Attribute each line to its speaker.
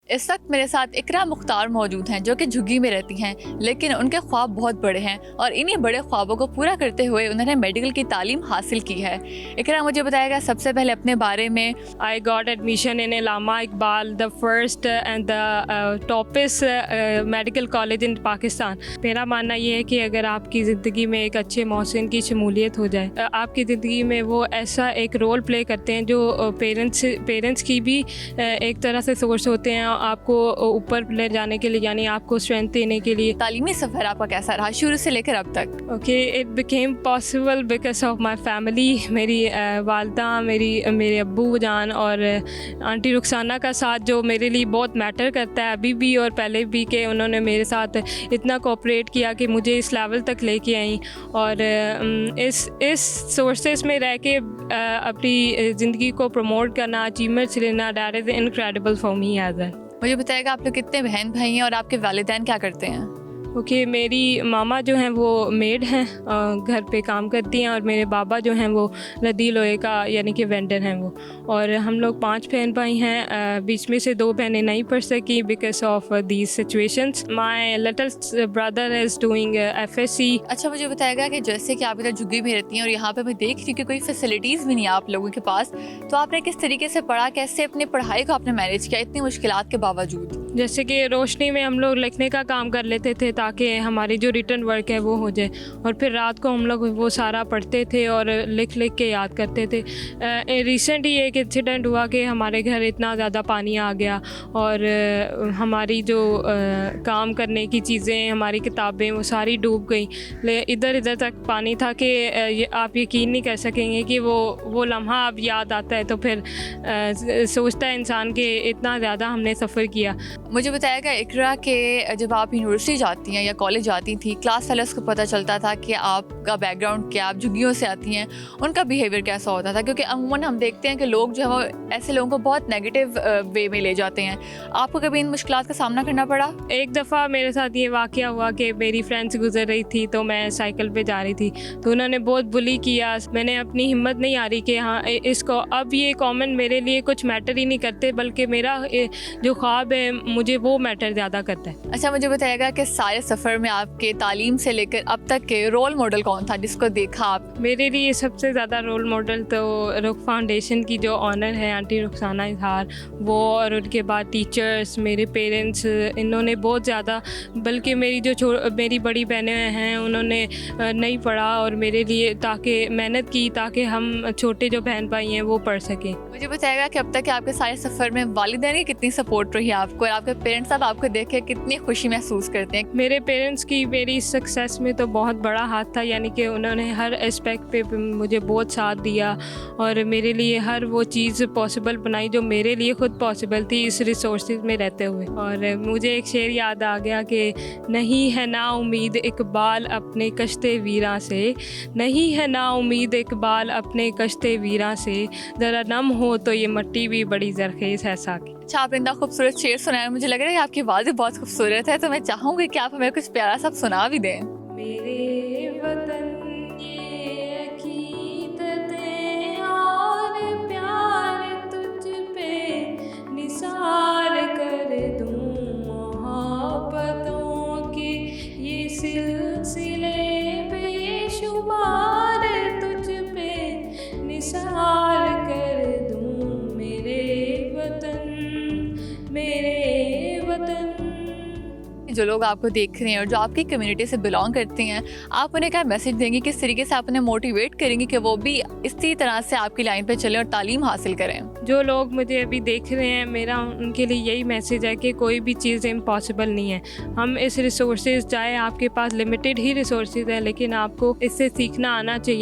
Speaker 1: इस वक्त मेरे साथ इकरा मुख्तार मौजूद हैं जो कि झुग्गी में रहती हैं, लेकिन उनके ख्वाब बहुत बड़े हैं और इन्हीं बड़े ख्वाबों को पूरा करते हुए उन्होंने मेडिकल की तालीम हासिल की है। इकरा मुझे बताएगा सबसे पहले अपने बारे में।
Speaker 2: I got admission in Allama Iqbal, the first and the toppest medical college in Pakistan. मेरा मानना ये है कि अगर आपकी ज़िंदगी में एक अच्छे मौसिन की शमूलियत हो जाए, आपकी ज़िंदगी में वो ऐसा एक रोल प्ले करते हैं जो पेरेंट्स की भी एक तरह से सोर्स होते हैं आपको ऊपर ले जाने के लिए, यानी आपको स्ट्रेंथ देने के लिए।
Speaker 1: तालीमी सफ़र आपका कैसा रहा शुरू से लेकर अब तक?
Speaker 2: Okay, it became possible because of my family. मेरी वालदा, मेरे अब्बू जान और आंटी रुखसाना का साथ जो मेरे लिए बहुत मैटर करता है अभी भी और पहले भी, कि उन्होंने मेरे साथ इतना कोऑपरेट किया कि मुझे इस लेवल तक लेके आई और इस सोर्सेस में रह के अपनी ज़िंदगी को प्रमोट करना, अचीवमेंट्स लेना, that is incredible for me as well.
Speaker 1: मुझे बताएगा आप लोग कितने बहन भाई हैं और आपके वालिदैन क्या करते हैं?
Speaker 2: ओके, मेरी मामा जो हैं वो मेड हैं, घर पे काम करती हैं, और मेरे बाबा जो हैं वो लदी लोहे का यानी कि वेंडर हैं वो। और हम लोग 5 बहन भाई हैं, बीच में से 2 बहनें नहीं पढ़ सकी because of these situations. My little brother is doing FSC।
Speaker 1: अच्छा, मुझे बताएगा कि जैसे कि आप इधर झुग्गी में रहती हैं और यहाँ पे मैं देख रही हूँ कि कोई फैसिलिटीज़ भी नहीं है आप लोगों के पास, तो आपने किस तरीके से पढ़ा, कैसे अपनी पढ़ाई को आपने मैनेज किया इतनी मुश्किलात के बावजूद?
Speaker 2: जैसे कि रोशनी में हम लोग लिखने का काम कर लेते थे ताकि हमारी जो रिटर्न वर्क है वो हो जाए, और फिर रात को हम लोग वो सारा पढ़ते थे और लिख के याद करते थे। रिसेंट ही एक इंसिडेंट हुआ कि हमारे घर इतना ज़्यादा पानी आ गया और हमारी जो काम करने की चीज़ें, हमारी किताबें, वो सारी डूब गई। इधर तक पानी था कि आप यकीन नहीं कर सकेंगे कि वो लम्हा अब याद आता है तो फिर सोचता है इंसान कि इतना ज़्यादा हमने सफ़र किया।
Speaker 1: मुझे बताएगा इकरा के जब आप यूनिवर्सिटी जाती हैं या कॉलेज जाती थी, क्लास फेलोज़ को पता चलता था कि आपका बैकग्राउंड क्या, आप झुग्गियों से आती हैं, उनका बिहेवियर कैसा होता था? क्योंकि अमूमन हम देखते हैं कि लोग जो है वो ऐसे लोगों को बहुत नेगेटिव वे में ले जाते हैं। आपको कभी इन मुश्किलात का सामना करना पड़ा?
Speaker 2: एक दफ़ा मेरे साथ ये वाक़या हुआ कि मेरी फ्रेंड्स गुजर रही थी तो मैं साइकिल पे जा रही थी, तो उन्होंने बहुत बुली किया। मैंने अपनी हिम्मत नहीं आ रही कि हाँ इसको अब ये कॉमेंट मेरे लिए कुछ मैटर ही नहीं करते, बल्कि मेरा जो ख्वाब है मुझे वो मैटर ज़्यादा करता है।
Speaker 1: अच्छा, मुझे बताएगा कि सारे सफ़र में आपके तालीम से लेकर अब तक के रोल मॉडल कौन था जिसको देखा आप?
Speaker 2: मेरे लिए सबसे ज़्यादा रोल मॉडल तो रुख फाउंडेशन की जो ऑनर है आंटी रुखसाना इजहार, वो, और उनके बाद टीचर्स, मेरे पेरेंट्स, इन्होंने बहुत ज़्यादा, बल्कि मेरी बड़ी बहनें हैं उन्होंने नहीं पढ़ा और मेरे लिए ताकि मेहनत की ताकि हम छोटे जो बहन भाई हैं वो पढ़ सकें।
Speaker 1: मुझे बताएगा कि अब तक के आपके सारे सफ़र में वालिदैन की कितनी सपोर्ट रही है आपको, और आपके पेरेंट्स अब आपको देख के कितनी खुशी महसूस करते हैं?
Speaker 2: मेरे पेरेंट्स की मेरी सक्सेस में तो बहुत बड़ा हाथ था, यानी कि उन्होंने हर एस्पेक्ट पे मुझे बहुत साथ दिया और मेरे लिए हर वो चीज़ पॉसिबल बनाई जो मेरे लिए ख़ुद पॉसिबल थी इस रिसोर्सेज में रहते हुए। और मुझे एक शेर याद आ गया कि नहीं है ना उम्मीद इकबाल अपने कश्ते वीरा से, नहीं है ना उम्मीद इकबाल अपने कश्ते वीरा से, ज़रा नम हो तो ये मट्टी भी बड़ी ज़रखेज़ है साकी।
Speaker 1: अच्छा, आपने इतना खूबसूरत शेर सुनाया, मुझे लग रहा है कि आपकी आवाज़ भी बहुत खूबसूरत है, तो मैं चाहूँगी कि आप हमें कुछ प्यारा सा सुना भी दें।
Speaker 2: मेरे वतन ये अकीदतें और प्यार तुझ पे निसार कर दूँ, मोहब्बतों के ये सिलसिले बेशुमार तुझ पे निसार कर दूँ, मेरे वतन, मेरे वतन।
Speaker 1: जो लोग आपको देख रहे हैं और जो आपकी कम्युनिटी से बिलोंग करते हैं, आप उन्हें क्या मैसेज देंगे, किस तरीके से आप उन्हें मोटिवेट करेंगे कि वो भी इसी तरह से आपकी लाइन पे चलें और तालीम हासिल करें?
Speaker 2: जो लोग मुझे अभी देख रहे हैं, मेरा उनके लिए यही मैसेज है कि कोई भी चीज़ इम्पॉसिबल नहीं है। हम इस रिसोर्सेज, चाहे आपके पास लिमिटेड ही रिसोर्सेज है, लेकिन आपको इससे सीखना आना चाहिए।